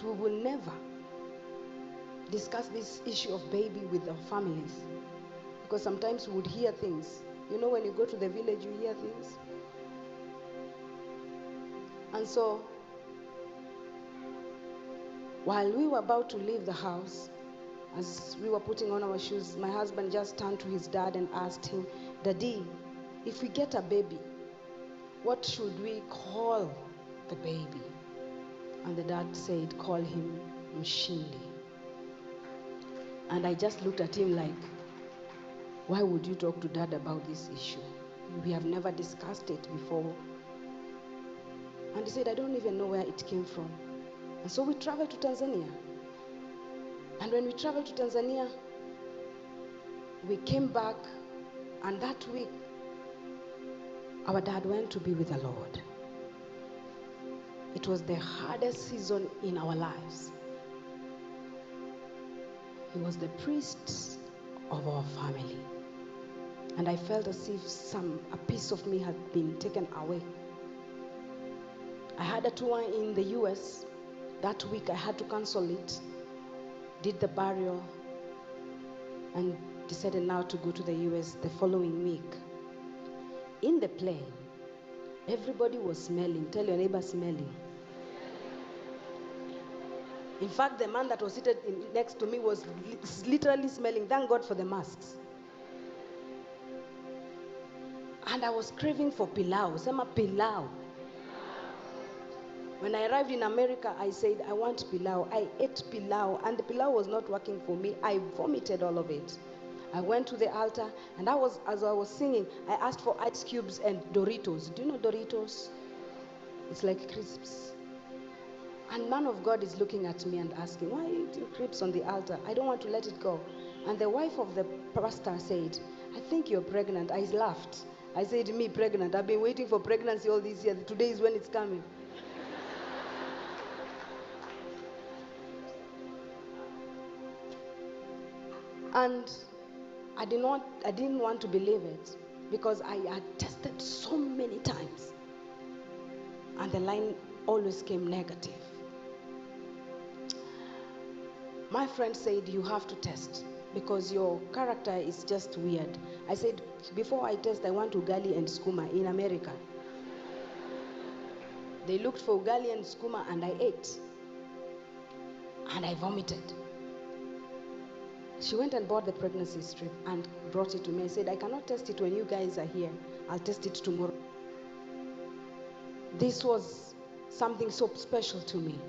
that we will never discuss this issue of baby with our families, because sometimes we would hear things. You know, when you go to the village, you hear things. And so, while we were about to leave the house, as we were putting on our shoes, my husband just turned to his dad and asked him, "Daddy, if we get a baby, what should we call the baby?" And the dad said, "Call him Mshindi." And I just looked at him like, why would you talk to dad about this issue? We have never discussed it before. And he said, "I don't even know where it came from." And so we traveled to Tanzania. And when we traveled to Tanzania, we came back, and that week, our dad went to be with the Lord. It was the hardest season in our lives. He was the priest of our family. And I felt as if a piece of me had been taken away. I had a tour in the US. That week I had to cancel it, did the burial, and decided now to go to the US the following week. In the plane, everybody was smelling. Tell your neighbor, smelling. In fact, the man that was seated next to me was literally smelling. Thank God for the masks. And I was craving for pilau. Sema pilau. When I arrived in America, I said, "I want pilau." I ate pilau, and the pilau was not working for me. I vomited all of it. I went to the altar, and as I was singing, I asked for ice cubes and Doritos. Do you know Doritos? It's like crisps. And man of God is looking at me and asking, "Why are you eating crisps on the altar?" I don't want to let it go. And the wife of the pastor said, "I think you're pregnant." I laughed. I said, "Me pregnant? I've been waiting for pregnancy all these years. Today is when it's coming." And I didn't want to believe it, because I had tested so many times, and the line always came negative. My friend said, "You have to test, because your character is just weird." I said, "Before I test, I want ugali and skuma in America." They looked for ugali and skuma, and I ate. And I vomited. She went and bought the pregnancy strip and brought it to me. I said, "I cannot test it when you guys are here. I'll test it tomorrow." This was something so special to me.